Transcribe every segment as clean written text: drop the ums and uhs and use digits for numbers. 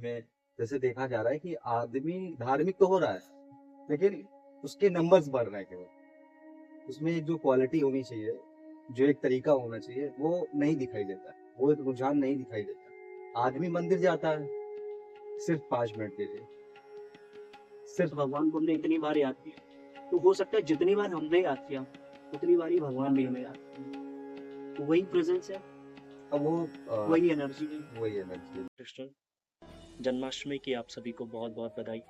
में जैसे देखा जा रहा है कि आदमी धार्मिक तो हो रहा है, लेकिन उसके नंबर्स बढ़ रहे हैं केवल। उसमें एक जो क्वालिटी होनी चाहिए, जो एक तरीका होना चाहिए, वो नहीं दिखाई देता है। वो एक रुझान नहीं दिखाई देता। आदमी मंदिर जाता है सिर्फ 5 मिनट के लिए। सिर्फ भगवान को हमने इतनी बार याद किया, तो हो सकता है जितनी बार हमने याद किया उतनी बार ही भगवान भी हमें याद किया। तो वही प्रेजेंस है, अब वो वही एनर्जी है। वही एनर्जी है। कृष्ण जन्माष्टमी की आप सभी को बहुत बहुत बधाई।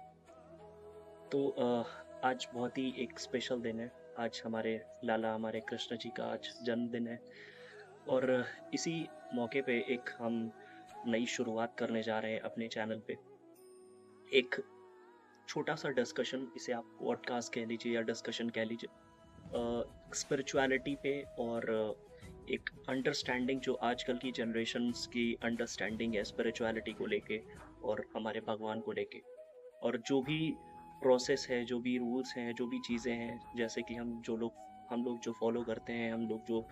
तो आज बहुत ही एक स्पेशल दिन है। आज हमारे लाला हमारे कृष्ण जी का आज जन्मदिन है और इसी मौके पे एक हम नई शुरुआत करने जा रहे हैं अपने चैनल पे। एक छोटा सा डिस्कशन, इसे आप पॉडकास्ट कह लीजिए या डिस्कशन कह लीजिए, स्पिरिचुअलिटी पे और एक अंडरस्टैंडिंग जो आजकल की जनरेशन्स की अंडरस्टैंडिंग है स्पिरिचुअलिटी को लेके और हमारे भगवान को लेके, और जो भी प्रोसेस है, जो भी रूल्स हैं, जो भी चीज़ें हैं, जैसे कि हम लोग जो फॉलो करते हैं, हम लोग जो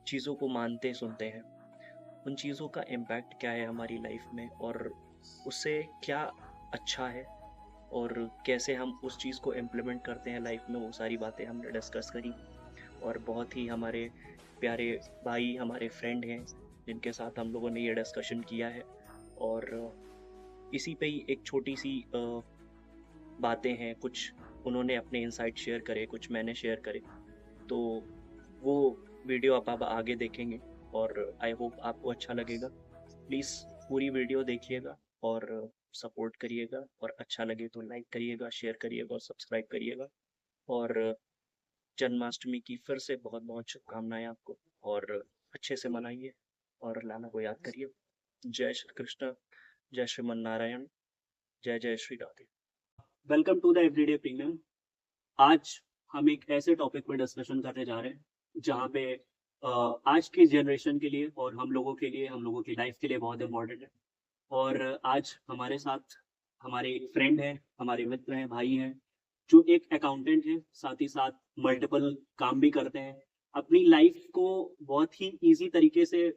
चीज़ों को मानते सुनते हैं, उन चीज़ों का इम्पैक्ट क्या है हमारी लाइफ में और उससे क्या अच्छा है और कैसे हम उस चीज़ को इम्प्लीमेंट करते हैं लाइफ में, वो सारी बातें हमने डिस्कस करी। और बहुत ही हमारे प्यारे भाई, हमारे फ्रेंड हैं जिनके साथ हम लोगों ने ये डिस्कशन किया है और इसी पे ही एक छोटी सी बातें हैं, कुछ उन्होंने अपने इंसाइट शेयर करे, कुछ मैंने शेयर करे। तो वो वीडियो आप आगे देखेंगे और आई होप आपको अच्छा लगेगा। प्लीज़ पूरी वीडियो देखिएगा और सपोर्ट करिएगा, और अच्छा लगे तो लाइक करिएगा, शेयर करिएगा और सब्सक्राइब करिएगा। और जन्माष्टमी की फिर से बहुत बहुत शुभकामनाएं आपको, और अच्छे से मनाइए और लाला को याद करिए। जय श्री कृष्ण, जय श्रीमन नारायण, जय जय Shri Radhe. Welcome to the everyday premium. आज हम एक ऐसे टॉपिक पर डिस्कशन करने जा रहे हैं जहाँ पे आज की जनरेशन के लिए और हम लोगों के लिए, हम लोगों की लाइफ के लिए बहुत इम्पोर्टेंट है। और आज हमारे साथ हमारे एक फ्रेंड हैं, हमारे मित्र हैं, भाई हैं, जो एक अकाउंटेंट हैं, साथ ही साथ मल्टीपल काम भी करते हैं। अपनी लाइफ को बहुत ही ईज़ी तरीके से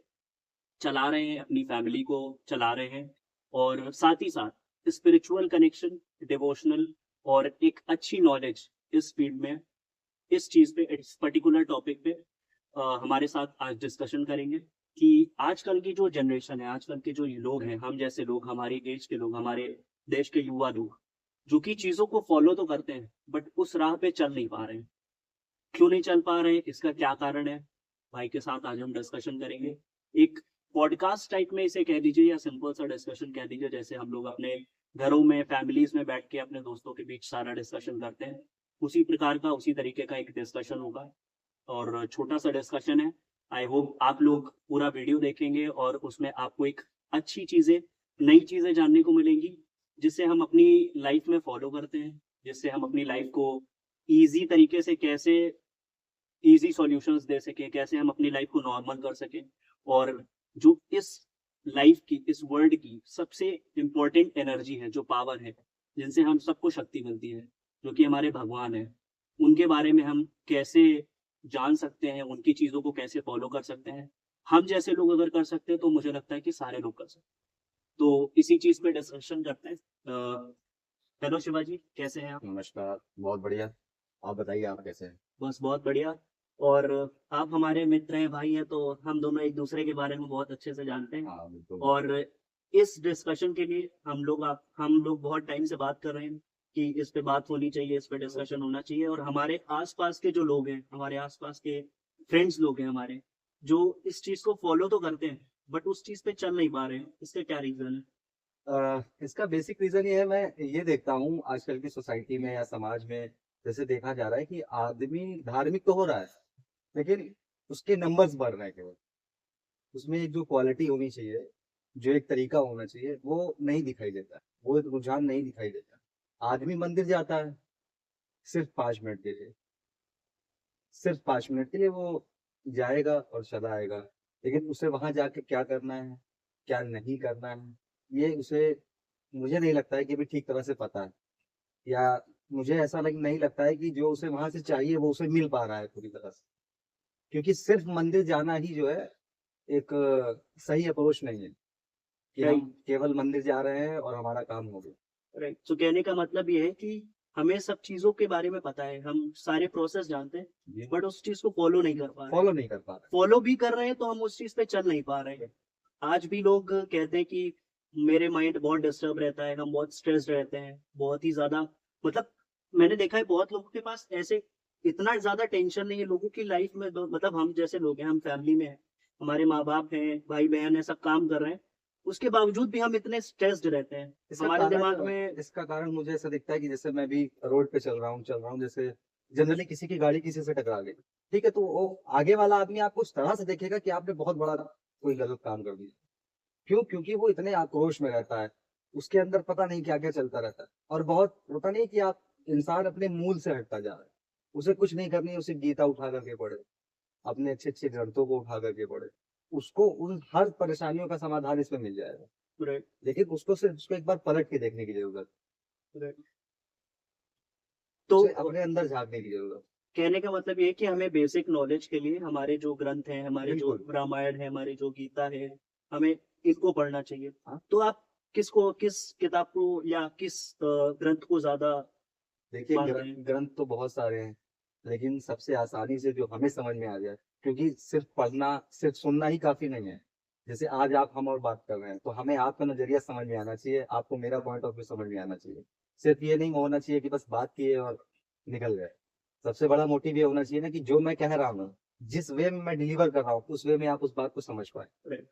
चला रहे हैं, अपनी फैमिली को चला रहे हैं और साथ ही साथ स्पिरिचुअल कनेक्शन, डिवोशनल और एक अच्छी नॉलेज इस फील्ड में, इस चीज़ पे, इस पर्टिकुलर टॉपिक पे हमारे साथ आज डिस्कशन करेंगे कि आजकल की जो जनरेशन है, आजकल के जो लोग हैं, हम जैसे लोग, हमारे एज के लोग, हमारे देश के युवा लोग, जो कि चीज़ों को फॉलो तो करते हैं बट उस राह पे चल नहीं पा रहे हैं। क्यों नहीं चल पा रहे हैं, इसका क्या कारण है, भाई के साथ आज हम डिस्कशन करेंगे। एक पॉडकास्ट टाइप में इसे कह दीजिए या सिंपल सा डिस्कशन कह दीजिए, जैसे हम लोग अपने घरों में, फैमिलीज में बैठ के अपने दोस्तों के बीच सारा डिस्कशन करते हैं, उसी प्रकार का, उसी तरीके का एक डिस्कशन होगा और छोटा सा डिस्कशन है। आई होप आप लोग पूरा वीडियो देखेंगे और उसमें आपको एक अच्छी चीज़ें, नई चीज़ें जानने को मिलेंगी, जिससे हम अपनी लाइफ में फॉलो करते हैं, जिससे हम अपनी लाइफ को ईज़ी तरीके से कैसे ईज़ी सॉल्यूशंस दे सकें, कैसे हम अपनी लाइफ को नॉर्मल कर सकें। और जो इस लाइफ की, इस वर्ल्ड की सबसे इम्पोर्टेंट एनर्जी है, जो पावर है, जिनसे हम सबको शक्ति मिलती है, जो कि हमारे भगवान हैं, उनके बारे में हम कैसे जान सकते हैं, उनकी चीज़ों को कैसे फॉलो कर सकते हैं। हम जैसे लोग अगर कर सकते हैं तो मुझे लगता है कि सारे लोग कर सकते हैं। तो इसी चीज़ पे डिस्कशन करते हैं। हेलो शिवाजी, कैसे हैं आप? नमस्कार, बहुत बढ़िया। आप बताइए, आप कैसे हैं? बस बहुत बढ़िया। और आप हमारे मित्र हैं, भाई हैं, तो हम दोनों एक दूसरे के बारे में बहुत अच्छे से जानते हैं। हाँ, बिल्कुल। और इस डिस्कशन के लिए हम लोग बहुत टाइम से बात कर रहे हैं कि इस पे बात होनी चाहिए, इस पे डिस्कशन होना चाहिए। और हमारे आसपास के जो लोग हैं, हमारे आसपास के फ्रेंड्स लोग हैं हमारे, जो इस चीज़ को फॉलो तो करते हैं बट उस चीज़ पे चल नहीं पा रहे हैं। इसका क्या रीज़न है? इसका बेसिक रीज़न ये है, मैं ये देखता हूँ आजकल की सोसाइटी में या समाज में, जैसे देखा जा रहा है कि आदमी धार्मिक तो हो रहा है, लेकिन उसके नंबर्स बढ़ रहे हैं केवल। उसमें एक जो क्वालिटी होनी चाहिए, जो एक तरीका होना चाहिए, वो नहीं दिखाई देता। वो एक रुझान नहीं दिखाई देता। आदमी मंदिर जाता है सिर्फ 5 मिनट के लिए। सिर्फ 5 मिनट के लिए वो जाएगा और चला आएगा। लेकिन उसे वहाँ जाके क्या करना है, क्या नहीं करना है, ये उसे, मुझे नहीं लगता है कि अभी ठीक तरह से पता है। या मुझे ऐसा नहीं लगता है कि जो उसे वहाँ से चाहिए वो उसे मिल पा रहा है पूरी तरह से। क्योंकि सिर्फ मंदिर जाना ही जो है एक सही अप्रोच नहीं है। कि राइट हम केवल मंदिर जा रहे हैं और हमारा काम हो गया। राइट। तो कहने का मतलब ये है कि हमें सब चीजों के बारे में पता है, हम सारे प्रोसेस जानते हैं, जी, बट उस चीज को फॉलो नहीं कर पा रहे हैं। फॉलो नहीं कर पा रहे। फॉलो भी कर रहे हैं तो हम उस चीज पे चल नहीं पा रहे हैं। आज भी लोग कहते हैं कि मेरे माइंड बहुत डिस्टर्ब रहता है, हम बहुत स्ट्रेस्ड रहते हैं, बहुत ही ज्यादा, मतलब मैंने देखा है बहुत लोगों के पास ऐसे इतना ज्यादा टेंशन नहीं है लोगों की लाइफ में। मतलब हम जैसे लोग हैं, हम फैमिली में हैं, हमारे माँ बाप हैं, भाई बहन है, सब काम कर रहे हैं, उसके बावजूद भी हम इतने स्ट्रेस्ड रहते हैं। हमारे दिमाग में इसका कारण मुझे ऐसा दिखता है कि जैसे मैं भी रोड पे चल रहा हूँ, जैसे जनरली किसी की गाड़ी किसी से टकरा गई, ठीक है, तो वो आगे वाला आदमी आपको उस तरह से देखेगा कि आपने बहुत बड़ा कोई गलत काम कर दिया। क्यों? क्योंकि वो इतने आक्रोश में रहता है, उसके अंदर पता नहीं क्या क्या चलता रहता है, और बहुत होता नहीं कि आप इंसान अपने मूल से हटता जा रहा है, उसे कुछ नहीं करनी है, उसे गीता उठा करके पढ़े, अपने अच्छे अच्छे ग्रंथों को उठा करके पढ़े, उसको उन हर परेशानियों का समाधान इसमें मिल जाएगा। राइट लेकिन उसको सिर्फ उसको एक बार पलट के देखने की जरूरत राइट। है, तो उसे अपने अंदर झांकने की जरूरत कहने का मतलब ये है कि हमें बेसिक नॉलेज के लिए हमारे जो ग्रंथ हैं, है। हमारे जो बिल्कुल। रामायण है, हमारी जो गीता है, हमें इनको पढ़ना चाहिए। हाँ, तो आप किस किताब को या किस ग्रंथ को ज्यादा देखिए मानते हैं? ग्रंथ तो बहुत सारे हैं, लेकिन सबसे आसानी से जो हमें समझ में आ जाए, क्योंकि सिर्फ पढ़ना सिर्फ सुनना ही काफी नहीं है। जैसे आज आप हम और बात कर रहे हैं, तो हमें आपका नजरिया समझ में आना चाहिए, आपको मेरा पॉइंट ऑफ व्यू समझ में आना चाहिए। सिर्फ ये नहीं होना चाहिए कि बस बात किए और निकल गए। सबसे बड़ा मोटिव ये होना चाहिए ना कि जो मैं कह रहा हूँ, जिस वे में मैं डिलीवर कर रहा हूँ, उस वे में आप उस बात को समझ पाए। राइट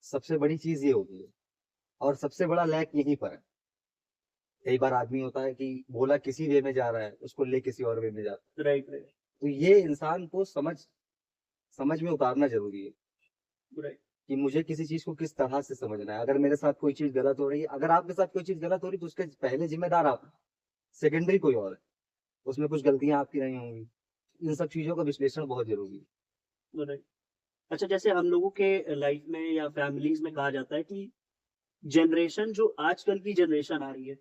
सबसे बड़ी चीज ये होती है, और सबसे बड़ा लैक यहीं पर है। कई बार आदमी होता है कि बोला किसी वे में जा रहा है, उसको ले किसी और वे में जाता है। राइट राइट तो ये इंसान को समझ समझ में उतारना जरूरी है राइट कि मुझे किसी चीज को किस तरह से समझना है। अगर मेरे साथ कोई चीज गलत हो रही है, अगर आपके साथ कोई चीज गलत हो रही है, तो उसके पहले जिम्मेदार आप, सेकेंडरी कोई और है, उसमें कुछ गलतियां आपकी नहीं होंगी। इन सब चीजों का विश्लेषण बहुत जरूरी है। राइट। अच्छा, जैसे हम लोगों के लाइफ में या फैमिलीज में कहा जाता है कि जनरेशन जो आजकल की जनरेशन आ रही है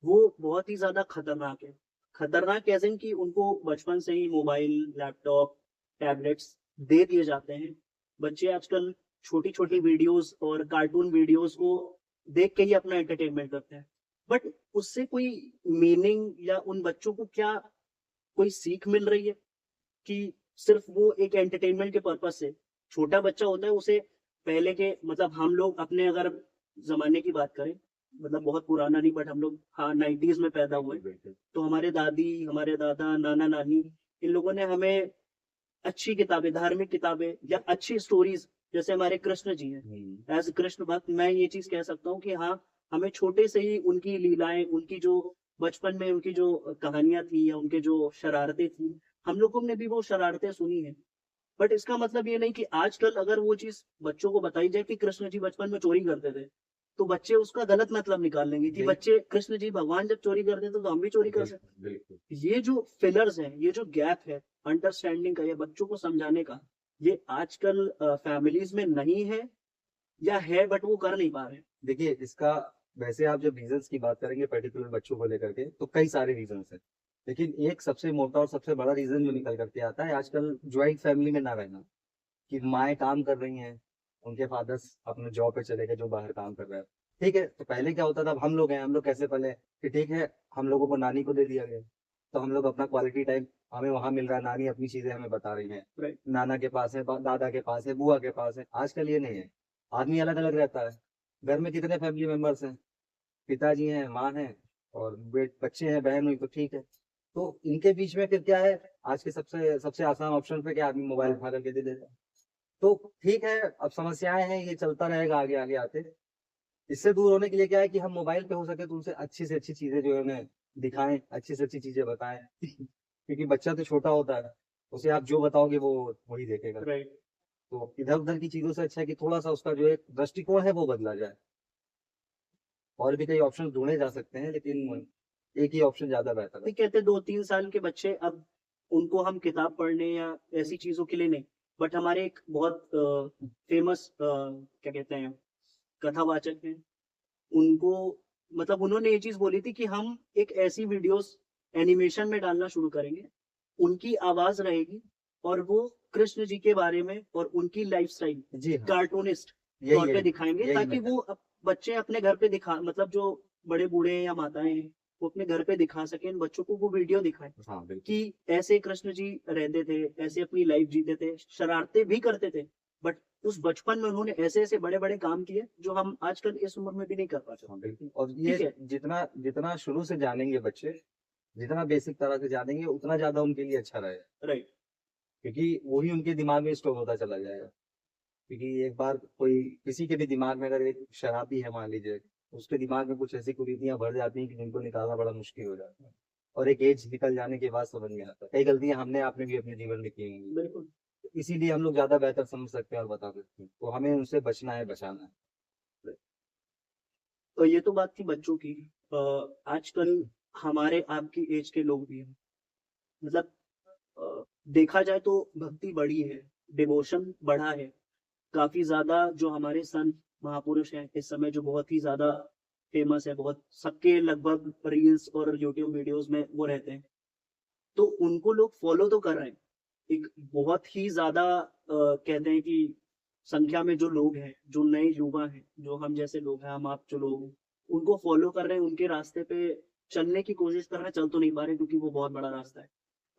वो बहुत ही ज्यादा खतरनाक है। खतरनाक एज इन कि उनको बचपन से ही मोबाइल, लैपटॉप, टैबलेट्स दे दिए जाते हैं। बच्चे आजकल छोटी छोटी वीडियोस और कार्टून वीडियोस को देख के ही अपना एंटरटेनमेंट करते हैं, बट उससे कोई मीनिंग या उन बच्चों को क्या कोई सीख मिल रही है कि सिर्फ वो एक एंटरटेनमेंट के पर्पज से? छोटा बच्चा होता है, उसे पहले के, मतलब हम लोग अपने अगर जमाने की बात करें, मतलब बहुत पुराना नहीं, बट हम लोग हाँ 90s में पैदा हुए, बिल्कुल। तो हमारे दादी, हमारे दादा, नाना नानी, इन लोगों ने हमें अच्छी किताबें, धार्मिक किताबें या अच्छी स्टोरीज, जैसे हमारे कृष्ण जी हैं, एज कृष्ण भक्त मैं ये चीज कह सकता हूँ कि हाँ, हमें छोटे से ही उनकी लीलाएं, उनकी जो बचपन में उनकी जो कहानियां थी या उनके जो शरारतें थी, हम लोगों ने भी वो शरारतें सुनी है। बट इसका मतलब ये नहीं कि आजकल अगर वो चीज बच्चों को बताई जाए कि कृष्ण जी बचपन में चोरी करते थे, तो बच्चे उसका गलत मतलब निकाल लेंगे कि बिल्कुल। बच्चे कृष्ण जी भगवान जब चोरी करते थे तो हम भी चोरी कर सकते हैं। बिल्कुल। ये जो फिलर्स हैं, ये जो गैप है अंडरस्टैंडिंग का या बच्चों को समझाने का, ये आजकल फैमिलीज में नहीं है, या है बट वो कर नहीं पा रहे हैं। देखिए इसका, वैसे आप जब रीजंस की बात करेंगे पर्टिकुलर बच्चों को लेकर के, तो कई सारे रीजंस हैं, लेकिन एक सबसे मोटा और सबसे बड़ा रीजन जो निकल करके आता है आजकल ज्वाइंट फैमिली में ना रहना, कि माएँ काम कर रही हैं, उनके फादर्स अपने जॉब पे चले गए जो बाहर काम कर रहे हैं। ठीक है, तो पहले क्या होता था, अब हम लोग हैं, हम लोग कैसे पले कि ठीक है, हम लोगों को नानी को दे दिया गया, तो हम लोग अपना क्वालिटी टाइम हमें वहां मिल रहा है, नानी अपनी चीजें हमें बता रही हैं, राइट नाना के पास है, दादा के पास है, बुआ के पास है। आजकल ये नहीं है, आदमी अलग अलग रहता है। घर में कितने फैमिली मेंबर्स हैं, पिताजी हैं, माँ हैं, और बच्चे हैं, बहन हुई, तो ठीक है। तो इनके बीच में फिर क्या है, आज के सबसे सबसे आसान ऑप्शन पे क्या, आदमी मोबाइल उठा करके दे देता है। तो ठीक है, अब समस्याएं हैं, ये चलता रहेगा आगे आगे आते। इससे दूर होने के लिए क्या है कि हम मोबाइल पे हो सके तो उनसे अच्छी से अच्छी चीजें जो है उन्हें दिखाएं, अच्छी से अच्छी चीजें बताएं, क्योंकि बच्चा तो छोटा होता है, उसे आप जो बताओगे वो वही देखेगा। राइट। तो इधर उधर की चीजों से अच्छा है कि थोड़ा सा उसका जो एक दृष्टिकोण है वो बदला जाए। और भी कई ऑप्शन ढूंढे जा सकते हैं, लेकिन एक ही ऑप्शन ज्यादा बेहतर है। नहीं कहते 2-3 साल के बच्चे, अब उनको हम किताब पढ़ने या ऐसी चीजों के लिए नहीं, बट हमारे एक बहुत फेमस क्या कहते हैं कथावाचक हैं, उनको, मतलब उन्होंने ये चीज बोली थी कि हम एक ऐसी वीडियोस एनिमेशन में डालना शुरू करेंगे, उनकी आवाज रहेगी, और वो कृष्ण जी के बारे में और उनकी लाइफस्टाइल, जी हाँ। कार्टूनिस्ट यही तौर पे यही दिखाएंगे, यही ताकि मैं वो बच्चे अपने घर पे दिखा, मतलब जो बड़े बूढ़े हैं या माताएं हैं, वो अपने घर पे दिखा सकें, इन बच्चों को वो वीडियो दिखाएं हाँ बिल्कुल कि ऐसे कृष्ण जी रहते थे, ऐसे अपनी लाइफ जीते थे, शरारतें भी करते थे, बट उस बचपन में उन्होंने ऐसे ऐसे बड़े बड़े काम किए जो हम आजकल इस उम्र में भी नहीं कर पाते। हाँ बिल्कुल। और ये ठीक है। जितना जितना शुरू से जानेंगे बच्चे, जितना बेसिक तरह से जानेंगे, उतना ज्यादा उनके लिए अच्छा रहेगा, राइट। क्योंकि वही उनके दिमाग में स्टोर होता चला जाएगा। क्योंकि एक बार कोई किसी के भी दिमाग में अगर एक शराबी है मान लीजिए, उसके दिमाग में कुछ ऐसी कुरीतियां भर जाती हैं कि जिनको निकालना बड़ा मुश्किल हो जाता है, और एक एज निकल जाने के बाद समझ में आता है। कई गलतियां हमने आपने भी अपने जीवन में की होंगी, बिल्कुल। इसीलिए हम लोग ज्यादा बेहतर समझ सकते हैं और बता सकते हैं, तो हमें उनसे बचना है, बचाना है। तो ये तो बात थी बच्चों की। आजकल हमारे आपकी एज के लोग भी हैं, मतलब देखा जाए तो भक्ति बढ़ी है, डिवोशन बढ़ा है, काफी ज्यादा। जो हमारे संत महापुरुष हैं इस समय, जो बहुत ही ज्यादा फेमस है, बहुत सबके लगभग रील्स और यूट्यूब वीडियोस में वो रहते हैं, तो उनको लोग फॉलो तो कर रहे हैं। एक बहुत ही ज्यादा कहते हैं कि संख्या में जो लोग हैं, जो नए युवा हैं, जो हम जैसे लोग हैं, हम आप जो लोग हैं, उनको फॉलो कर रहे हैं, उनके रास्ते पे चलने की कोशिश कर रहे हैं, चल तो नहीं पा रहे क्योंकि वो बहुत बड़ा रास्ता है,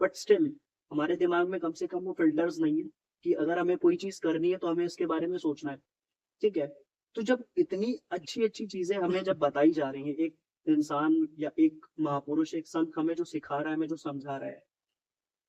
बट स्टिल हमारे दिमाग में कम से कम वो फिल्टर्स नहीं है कि अगर हमें कोई चीज करनी है तो हमें इसके बारे में सोचना है। ठीक है। तो जब इतनी अच्छी अच्छी चीजें हमें जब बताई जा रही हैं, एक इंसान या एक महापुरुष, एक संत हमें जो सिखा रहा है, हमें जो समझा रहा है,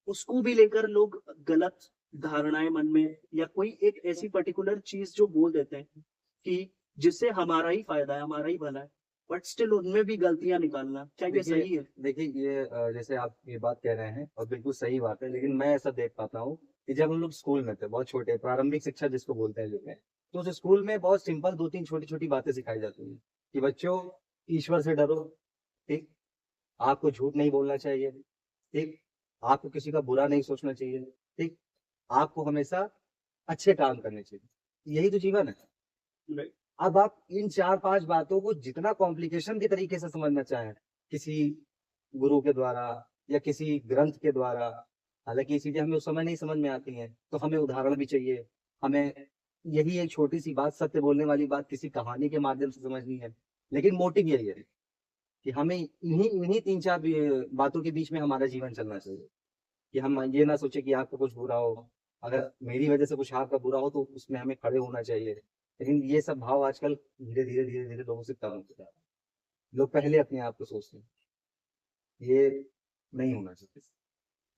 उसको भी लेकर लोग गलत धारणाएं मन में या कोई एक ऐसी पर्टिकुलर चीज जो बोल देते हैं कि जिससे हमारा ही फायदा है, हमारा ही भला है, बट स्टिल उनमें भी गलतियां निकालना, क्या ये देखिए सही है? देखिए ये जैसे आप ये बात कह रहे हैं और बिल्कुल सही बात है, लेकिन मैं ऐसा देख पाता हूँ कि जब हम लोग स्कूल में थे, बहुत छोटे, प्रारंभिक शिक्षा जिसको बोलते हैं जो है, तो उस स्कूल में बहुत सिंपल दो तीन छोटी छोटी बातें सिखाई जाती हैं कि बच्चों, ईश्वर से डरो, ठीक, आपको झूठ नहीं बोलना चाहिए, ठीक, आपको किसी का बुरा नहीं सोचना चाहिए, ठीक, आपको हमेशा अच्छे काम करने चाहिए, यही तो जीवन है। Right. अब आप इन 4-5 बातों को जितना कॉम्प्लिकेशन के तरीके से समझना चाहें, किसी गुरु के द्वारा या किसी ग्रंथ के द्वारा, हालाँकि ये चीज़ें हमें उस समय नहीं समझ में आती हैं, तो हमें उदाहरण भी चाहिए। हमें यही एक छोटी-सी बात, सत्य बोलने वाली बात किसी कहानी के माध्यम से समझनी है। लेकिन मोटिव यही है कि हमें इन्हीं इन्हीं 3-4 बातों के बीच में हमारा जीवन चलना चाहिए, कि हम ये ना सोचे कि आपको कुछ बुरा हो। अगर मेरी वज़ह से कुछ आपका बुरा हो तो उसमें हमें खड़े होना चाहिए। लेकिन ये सब भाव आजकल धीरे-धीरे लोगों से कम होते जा रहा है। लोग पहले अपने आप को सोचते हैं। ये नहीं होना चाहिए।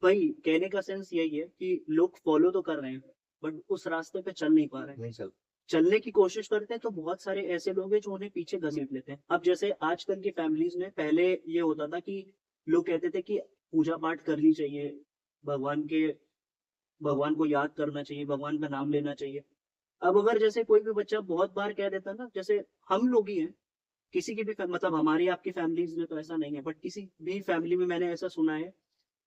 वही कहने का सेंस यही है कि लोग फॉलो तो कर रहे हैं, बट उस रास्ते पे चल नहीं पा रहे हैं। नहीं चल चलने की कोशिश करते हैं तो बहुत सारे ऐसे लोग हैं जो उन्हें पीछे घसीट लेते हैं। अब जैसे आजकल की फैमिलीज में पहले ये होता था कि लोग कहते थे कि पूजा पाठ करनी चाहिए, भगवान के भगवान को याद करना चाहिए, भगवान का नाम लेना चाहिए। अब अगर जैसे कोई भी बच्चा बहुत बार कह देता ना, जैसे हम लोग ही हैं, किसी की भी मतलब हमारी आपकी फैमिलीज में तो ऐसा नहीं है, बट किसी भी फैमिली में मैंने ऐसा सुना है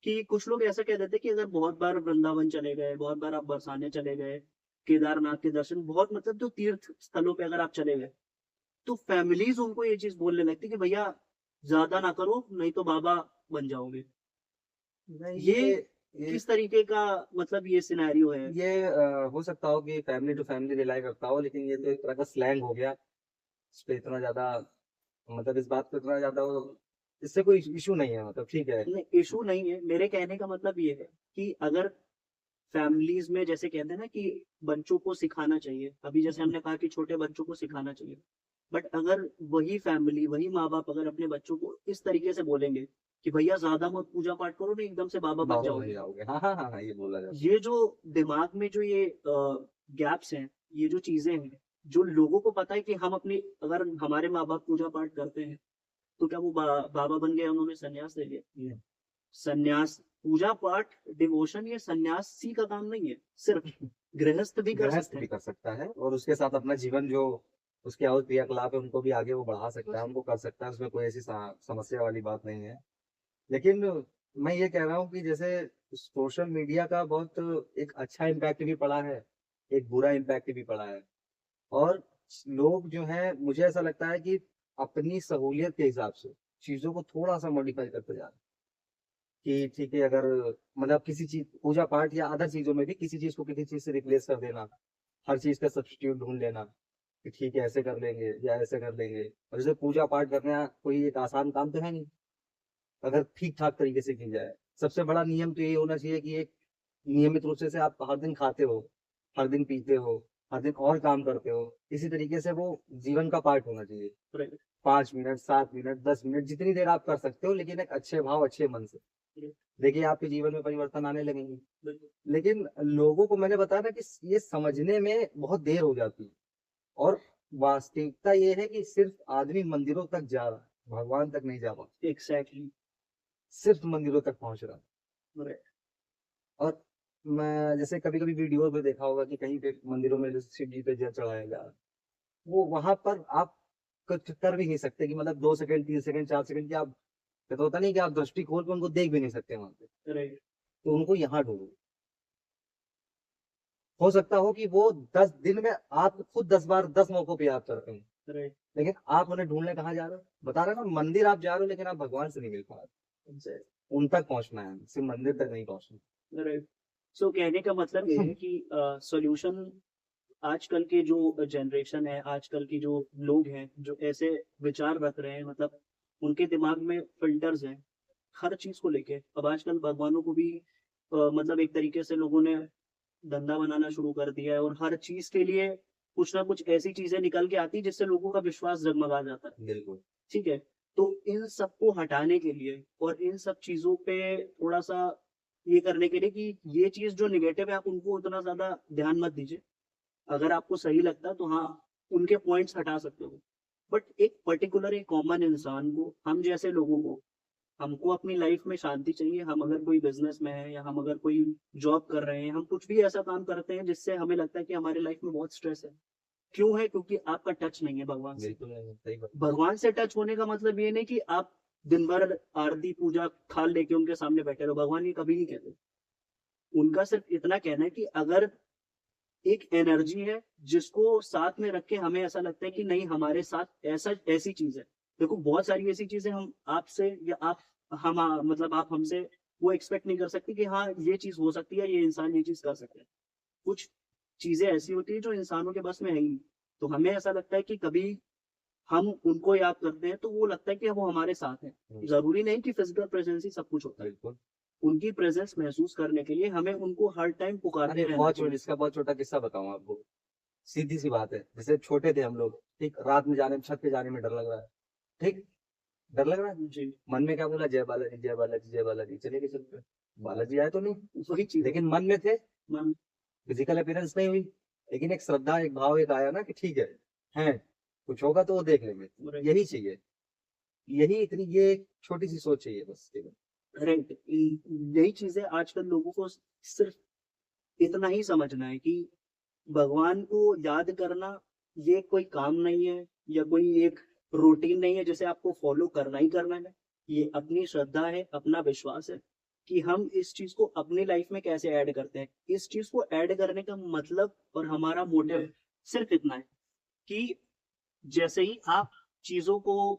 कि कुछ लोग ऐसा कह देते हैं कि अगर बहुत बार वृंदावन चले गए, बहुत बार आप बरसाने चले गए, केदारनाथ के दर्शन, बहुत मतलब जो तीर्थ स्थलों पे अगर आप चले गए, तो फैमिलीज उनको ये चीज बोलने लगती कि भैया ज्यादा ना करो, नहीं तो बाबा बन जाओगे। नहीं, ये ये किस तरीके का मतलब ये सिनेरियो है? ये हो सकता हो कि फैमिली टू फैमिली रिलाई करता हो, लेकिन ये तो एक तरह का स्लैंग हो गया। इस पे इतना ज़्यादा, मतलब इस बात पे इतना ज़्यादा वो, इससे कोई इश्यू नहीं है, मतलब ठीक है। इशू नहीं है, मेरे कहने का मतलब ये है कि अगर फैमिलीज में जैसे कहते हैं ना कि बच्चों को सिखाना चाहिए, अभी जैसे हमने कहा कि छोटे बच्चों को सिखाना चाहिए, बट अगर वही फैमिली, वही माँ बाप अगर अपने बच्चों को इस तरीके से बोलेंगे कि भैया ज्यादा मत पूजा पाठ करो, नहीं एकदम से बाबा बन बाबा बन जाओगे, जाओगे, हाँ, हाँ, हाँ, हाँ, ये बोला जाता ये जो दिमाग में जो ये गैप्स हैं, ये जो चीजें हैं, जो लोगों को पता है कि हम अपनी, अगर हमारे माँ बाप पूजा पाठ करते हैं तो क्या वो बाबा बन गए, उन्होंने संन्यास ले लिया? है। संन्यास, पूजा पाठ, डिवोशन, ये सन्यासी का काम नहीं है, सिर्फ गृहस्थ भी कर गृहस्थ सकते भी हैं। कर सकता है और उसके साथ अपना जीवन जो उसके और क्रियाकलाप है उनको भी आगे वो बढ़ा सकता है, उनको कर सकता है, उसमें कोई ऐसी समस्या वाली बात नहीं है। लेकिन मैं ये कह रहा हूँ कि जैसे सोशल मीडिया का बहुत एक अच्छा इम्पैक्ट भी पड़ा है, एक बुरा इम्पैक्ट भी पड़ा है, और लोग जो है, मुझे ऐसा लगता है कि अपनी सहूलियत के हिसाब से चीजों को थोड़ा सा मॉडिफाई करते जा रहे हैं, कि ठीक है, अगर मतलब किसी चीज, पूजा पाठ या अदर चीजों में भी किसी चीज को किसी चीज से रिप्लेस कर देना, हर चीज का सब्स्टिट्यूट ढूंढ लेना, कि ठीक है ऐसे कर लेंगे या ऐसे कर लेंगे। और जैसे पूजा पाठ करना कोई एक आसान काम तो है नहीं, अगर ठीक ठाक तरीके से की जाए। सबसे बड़ा नियम तो यही होना चाहिए कि एक नियमित रूप से आप हर दिन खाते हो, हर दिन पीते हो, हर दिन और काम करते हो, इसी तरीके से वो जीवन का पार्ट होना चाहिए। Right. 5 मिनट, 7 मिनट, 10 मिनट, जितनी देर आप कर सकते हो, लेकिन एक अच्छे भाव अच्छे मन से। देखिए आपके जीवन में परिवर्तन आने लगेंगे। बिल्कुल। लेकिन लोगों को मैंने बताया ना कि ये समझने में बहुत देर हो जाती है। और वास्तविकता ये है कि सिर्फ आदमी मंदिरों तक जा रहा है, भगवान तक नहीं जा पाता, Exactly. सिर्फ मंदिरों तक पहुंच रहा है। Right. और मैं जैसे कभी कभी वीडियो पे देखा होगा कि कहीं पे मंदिरों में जैसे शिव जी पे जल चढ़ाया जा रहा है, वो वहां पर आप कुछ कर भी नहीं सकते कि मतलब 2 सेकंड 3 सेकंड 4 सेकंड की आप, तो होता नहीं कि आप दृष्टि खोल के उनको देख भी नहीं सकते वहां पे। Right. तो उनको यहाँ ढूंढो। हो सकता हो कि वो 10 दिन में आप खुद 10 बार 10 मौकों पे याद करते हैं, Right. लेकिन आप उन्हें ढूंढने कहाँ जा रहे हो? बता रहे हो ना, मंदिर आप जा रहे हो लेकिन आप भगवान से नहीं मिल पा रहे। Exactly. उन तक पहुंचना है, सिर्फ मंदिर तक नहीं पहुंचना। Right. So कहने का मतलब ये है कि सॉल्यूशन आजकल के जो जनरेशन है, आजकल की जो लोग हैं, जो ऐसे विचार रख रहे हैं, मतलब उनके दिमाग में फिल्टर्स हैं हर चीज को लेके। अब आजकल भगवानों को भी मतलब एक तरीके से लोगों ने धंधा बनाना शुरू कर दिया है, और हर चीज के लिए कुछ ना कुछ ऐसी चीजें निकल के आती है जिससे लोगों का विश्वास जगमगा जाता है। बिल्कुल। ठीक है, तो इन सबको हटाने के लिए और इन सब चीजों पे थोड़ा सा ये करने के लिए कि ये चीज जो निगेटिव है आप उनको उतना ज्यादा ध्यान मत दीजिए। अगर आपको सही लगता है तो हाँ, उनके पॉइंट्स हटा सकते हो। बट एक पर्टिकुलर एक कॉमन इंसान को, हम जैसे लोगों को, हमको अपनी लाइफ में शांति चाहिए। हम अगर कोई बिजनेस में है या हम अगर कोई जॉब कर रहे हैं, हम कुछ भी ऐसा काम करते हैं जिससे हमें लगता है कि हमारी लाइफ में बहुत स्ट्रेस है, क्यों है? क्योंकि आपका टच नहीं है भगवान से। बिल्कुल नहीं, सही बात। भगवान से टच होने का मतलब ये नहीं कि आप दिन भर आरती पूजा थाल लेके उनके सामने बैठे रहो। भगवान ये कभी नहीं कहते। उनका सिर्फ इतना कहना है कि अगर एक एनर्जी है जिसको साथ में रख के हमें ऐसा लगता है कि नहीं, हमारे साथ ऐसा ऐसी चीज है। देखो बहुत सारी ऐसी चीजें हम आपसे या आप हम मतलब आप हमसे वो एक्सपेक्ट नहीं कर सकते कि हाँ ये चीज हो सकती है, ये इंसान ये चीज कर सकता है। कुछ चीजें ऐसी होती है जो इंसानों के बस में है ही नहीं। तो हमें ऐसा लगता है कि कभी हम उनको याद करते हैं तो वो लगता है कि वो हमारे साथ है। जरूरी नहीं कि फिजिकल प्रेजेंस ही सब कुछ होता है। बिल्कुल। उनकी प्रेजेंस महसूस करने के लिए हमें उनको हर टाइम पुकारते अरे रहना बहुत चाहिए। इसका बहुत छोटा किस्सा बताऊं आपको। सीधी सी बात है, जैसे छोटे थे हम लोग, ठीक, रात में जाने, छत पे जाने में डर लग रहा है, ठीक, डर लग रहा है, जी, मन में क्या बोला, जय बालाजी जय बालाजी जय बालाजी, चले गए छत पे। बालाजी आए तो नहीं, वही चीज लेकिन मन में थे, मन फिजिकल अपीयरेंस नहीं हुई, लेकिन एक श्रद्धा एक भाव एक आया ना कि ठीक है कुछ होगा तो वो देख लेंगे। यही चाहिए, यही इतनी ये एक छोटी सी सोच चाहिए बस केवल। राइट। यही चीजें आजकल लोगों को सिर्फ इतना ही समझना है कि भगवान को याद करना ये कोई काम नहीं है या कोई एक रूटीन नहीं है जिसे आपको फॉलो करना ही करना है। ये अपनी श्रद्धा है, अपना विश्वास है कि हम इस चीज को अपनी लाइफ में कैसे ऐड करते हैं। इस चीज को ऐड करने का मतलब और हमारा मोटिव सिर्फ इतना है कि जैसे ही आप चीजों को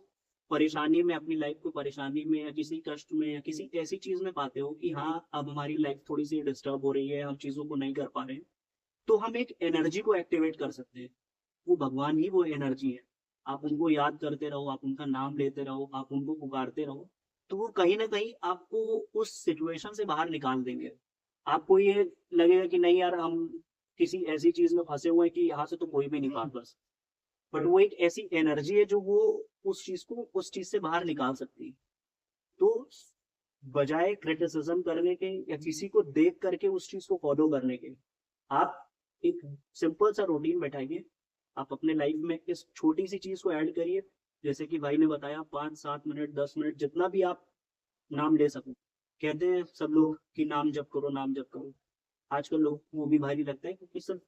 परेशानी में, अपनी लाइफ को परेशानी में या किसी कष्ट में या किसी ऐसी चीज में पाते हो कि हाँ अब हमारी लाइफ थोड़ी सी डिस्टर्ब हो रही है, हम चीजों को नहीं कर पा रहे हैं, तो हम एक एनर्जी को एक्टिवेट कर सकते हैं। वो भगवान ही वो एनर्जी है। आप उनको याद करते रहो, आप उनका नाम लेते रहो, आप उनको पुकारते रहो, तो वो कहीं ना कहीं आपको उस सिचुएशन से बाहर निकाल देंगे। आपको ये लगेगा कि नहीं यार, हम किसी ऐसी चीज में फंसे हुए हैं कि यहाँ से तो कोई भी निकाल बस। बट वो एक ऐसी एनर्जी है जो वो उस चीज को उस चीज से बाहर निकाल सकती है। तो बजाय क्रिटिसिज्म करने के या किसी को देख करके उस चीज को फॉलो करने के, आप एक सिंपल सा रूटीन बैठाइए। आप अपने लाइफ में इस छोटी सी चीज को ऐड करिए, जैसे कि भाई ने बताया 5-7 मिनट 10 मिनट जितना भी आप नाम ले सको। कहते हैं सब लोग कि नाम जप करो नाम जप करो। आजकल लोग वो भी भारी लगता है क्योंकि सिर्फ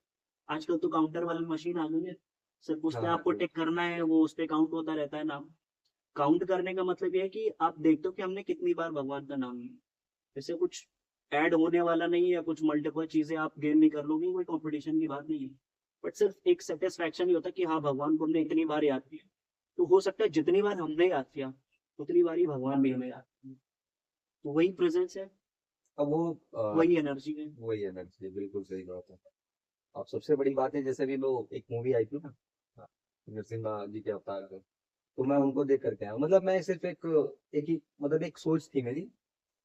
आजकल तो काउंटर वाली मशीन आ गई है, सिर्फ उस पे हाँ आपको टिक करना है, वो उस पे काउंट होता रहता है नाम। काउंट करने का मतलब ये है कि आप देखते हो कि हमने कितनी बार भगवान का नाम लिया। इससे कुछ ऐड होने वाला नहीं है या कुछ मल्टीपल चीजें आप गेन नहीं कर लोगे, कोई कंपटीशन की बात नहीं है। बट सिर्फ एक सेटिस्फैक्शन ही होता है कि हाँ भगवान को हमने इतनी बार याद किया। तो हो सकता है जितनी बार हमने याद किया उतनी बार ही भगवान भी हमें याद किया। तो वही प्रेजेंस है, अब वो वही एनर्जी है। वही एनर्जी, बिल्कुल सही बात है। अब सबसे बड़ी बात है, जैसे भी लोग एक मूवी आई थी ना, नरसिम्हा जी के अवतार को। तो मैं उनको देख करके आया, मतलब मैं सिर्फ एक ही मतलब एक सोच थी मेरी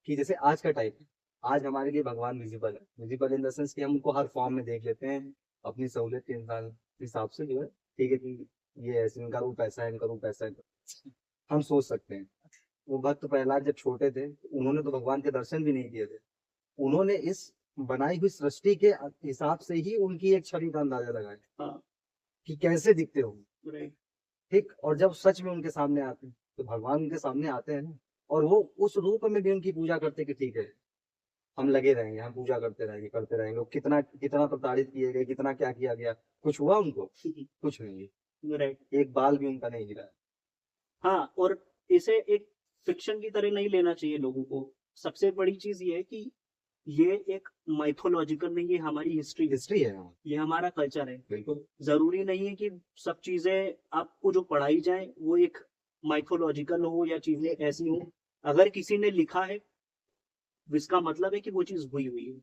कि जैसे आज का टाइम, आज हमारे लिए भगवान विजिबल है, विजिबल इन द सेंस कि हम उनको हर फॉर्म में देख लेते हैं, अपनी सहूलियत के इंसान के हिसाब से जो है, ठीक है कि ये ऐसे इनका रूप ऐसा है, इनका रूप ऐसा है, हम सोच सकते हैं। वो भक्त प्रहलाद जब छोटे थे, उन्होंने तो भगवान के दर्शन भी नहीं किए थे, उन्होंने इस बनाई हुई सृष्टि के हिसाब से ही उनकी एक छवि का अंदाजा लगाया हाँ, कि कैसे दिखते हो, right. ठीक। और जब सच में उनके सामने आते हैं, तो भगवान उनके सामने आते हैं ना, और वो उस रूप में भी उनकी पूजा करते कि ठीक है, हम लगे रहेंगे, हम पूजा करते रहेंगे, करते रहेंगे। वो कितना कितना प्रताड़ित किए गए, कितना क्या किया गया, कुछ हुआ उनको? कुछ नहीं, Right. एक बाल भी उनका नहीं गिरा। हाँ, और इसे एक फिक्शन की तरह नहीं लेना चाहिए लोगों को। सबसे बड़ी चीज ये है कि ये एक माइथोलॉजिकल नहीं, ये हमारी हिस्ट्री है, हिस्ट्री है, हाँ, ये हमारा कल्चर है। बिल्कुल। जरूरी नहीं है कि सब चीजें आपको जो पढ़ाई जाए वो एक माइथोलॉजिकल हो या चीजें ऐसी हो। अगर किसी ने लिखा है, इसका मतलब है कि वो चीज हुई हुई है।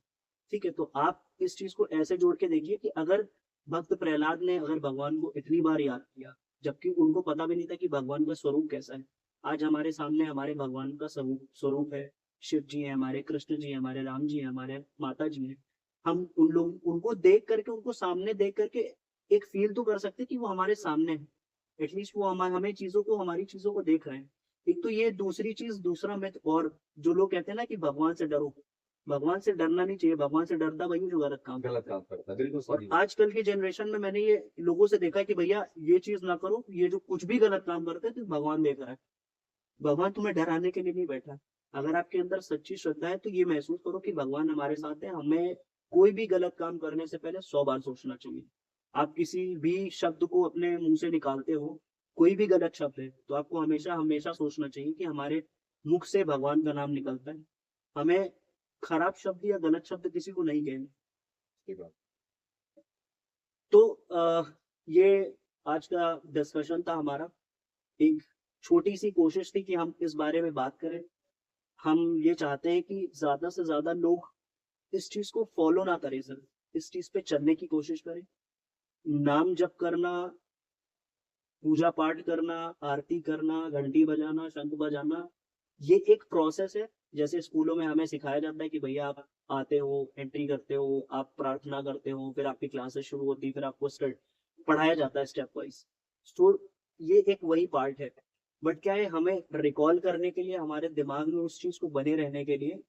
ठीक है, तो आप इस चीज को ऐसे जोड़ के देखिए कि अगर भक्त प्रहलाद ने अगर भगवान को इतनी बार याद किया, जबकि उनको पता भी नहीं था कि भगवान का स्वरूप कैसा है, आज हमारे सामने हमारे भगवान का स्वरूप है। शिव जी है हमारे, कृष्ण जी है हमारे, राम जी है हमारे, माता जी है। हम उन लोग उनको देख करके, उनको सामने देख करके एक फील तो कर सकते हैं कि वो हमारे सामने है। एटलीस्ट वो हमें चीजों को, हमारी चीजों को देख रहे हैं। एक तो ये दूसरी चीज, दूसरा मिथ, और जो लोग कहते हैं ना कि भगवान से डरो, भगवान से डरना नहीं चाहिए। भगवान से डरता वही जो गलत काम गलत करता है। काम करता है, बिल्कुल और सही बात। आजकल के जनरेशन में मैंने ये लोगों से देखा है कि भैया ये चीज ना करो, ये जो कुछ भी गलत काम करते हैं तो भगवान देख रहा है। भगवान तुम्हें डराने के लिए नहीं बैठा है। अगर आपके अंदर सच्ची श्रद्धा है तो ये महसूस करो कि भगवान हमारे साथ है। हमें कोई भी गलत काम करने से पहले 100 बार सोचना चाहिए। आप किसी भी शब्द को अपने मुंह से निकालते हो, कोई भी गलत शब्द है, तो आपको हमेशा हमेशा सोचना चाहिए कि हमारे मुख से भगवान का नाम निकलता है। हमें खराब शब्द या गलत शब्द किसी को नहीं कहने। सही बात। तो ये आज का डिस्कशन था हमारा। एक छोटी सी कोशिश थी कि हम इस बारे में बात करें। हम ये चाहते हैं कि ज्यादा से ज्यादा लोग इस चीज को फॉलो ना करें सर, इस चीज पे चलने की कोशिश करें। नाम जप करना, पूजा पाठ करना, आरती करना, घंटी बजाना, शंख बजाना, ये एक प्रोसेस है। जैसे स्कूलों में हमें सिखाया जाता है कि भैया आप आते हो, एंट्री करते हो, आप प्रार्थना करते हो, फिर आपकी क्लासेस शुरू होती है, फिर आपको स्टड पढ़ाया जाता है स्टेप वाइज। तो ये एक वही पार्ट है। बट क्या है, हमें रिकॉल करने के लिए, हमारे दिमाग में उस चीज को बने रहने के लिए,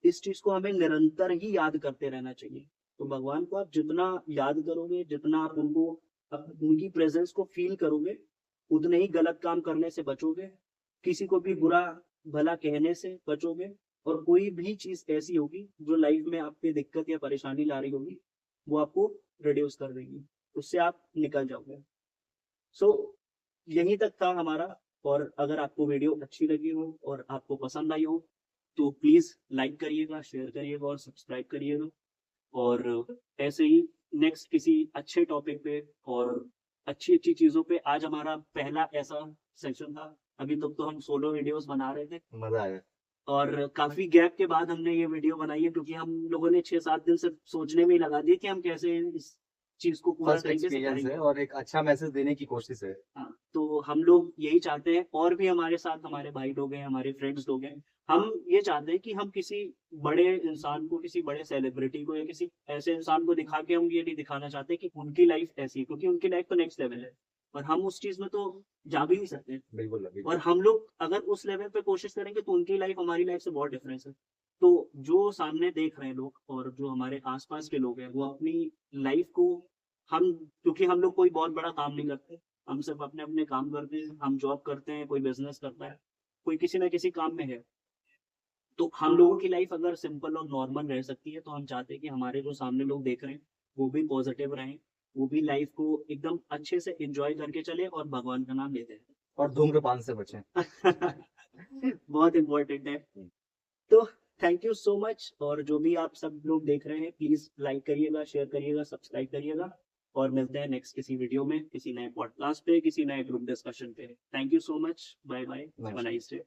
इस चीज को हमें निरंतर ही याद करते रहना चाहिए। तो भगवान को आप जितना याद करोगे, जितना आप उनकी प्रेजेंस को फील करोगे, उतने ही गलत काम करने से बचोगे, किसी को भी बुरा भला कहने से बचोगे, और कोई भी चीज ऐसी होगी जो लाइफ में आपकी दिक्कत या परेशानी ला रही होगी, वो आपको रिड्यूस कर देगी, उससे आप निकल जाओगे। सो यहीं तक था हमारा। और अगर आपको वीडियो अच्छी लगी हो और आपको पसंद आई हो, तो प्लीज लाइक करिएगा, शेयर करिएगा और सब्सक्राइब करिएगा। और ऐसे ही नेक्स्ट किसी अच्छे टॉपिक पे और अच्छी अच्छी चीजों पे, आज हमारा पहला ऐसा सेक्शन था। अभी तक तो हम सोलो वीडियोस बना रहे थे, मजा आया। और काफी गैप के बाद हमने ये वीडियो बनाई है, क्योंकि हम लोगों ने 6-7 दिन से सोचने में ही लगा दिए कि हम कैसे इस चीज को पूरा फर्स्ट तरीके से एक्सपीरियंस करेंगे। है और एक अच्छा मैसेज देने की कोशिश है। हाँ, तो हम लोग यही चाहते हैं, और भी हमारे साथ हमारे भाई लोग हैं, हमारे फ्रेंड्स लोग हैं। हम ये चाहते हैं कि हम किसी बड़े इंसान को, किसी बड़े सेलिब्रिटी को, या किसी ऐसे इंसान को दिखा के हम ये नहीं दिखाना चाहते कि उनकी लाइफ ऐसी है, क्योंकि उनकी लाइफ तो नेक्स्ट लेवल है, और हम उस चीज में तो जा भी नहीं सकते। बिल्कुल और बिल्कुल। हम लोग अगर उस लेवल पे कोशिश करेंगे तो उनकी लाइफ हमारी लाइफ से बहुत डिफरेंस है। तो जो सामने देख रहे हैं लोग, और जो हमारे आसपास के लोग हैं, वो अपनी लाइफ को, हम, क्योंकि हम लोग कोई बहुत बड़ा काम नहीं करते, हम सिर्फ अपने अपने काम करते हैं। हम जॉब करते हैं, कोई बिजनेस करता है, कोई किसी ना किसी काम में है। तो हम लोगों की लाइफ अगर सिंपल और नॉर्मल रह सकती है, तो हम चाहते हैं कि हमारे जो सामने लोग देख रहे हैं वो भी पॉजिटिव रहें, वो भी लाइफ को एकदम अच्छे से एंजॉय करके चले और भगवान का नाम लेते और धूम्रपान से बचें। हैं। बहुत इम्पोर्टेंट है। तो थैंक यू सो मच। और जो भी आप सब लोग देख रहे हैं, प्लीज लाइक करिएगा, शेयर करिएगा, सब्सक्राइब करिएगा, और मिलते हैं नेक्स्ट किसी वीडियो में, किसी नए पॉडकास्ट पे, किसी नए ग्रुप डिस्कशन पे। Thank you so much. Bye bye. Have a nice day.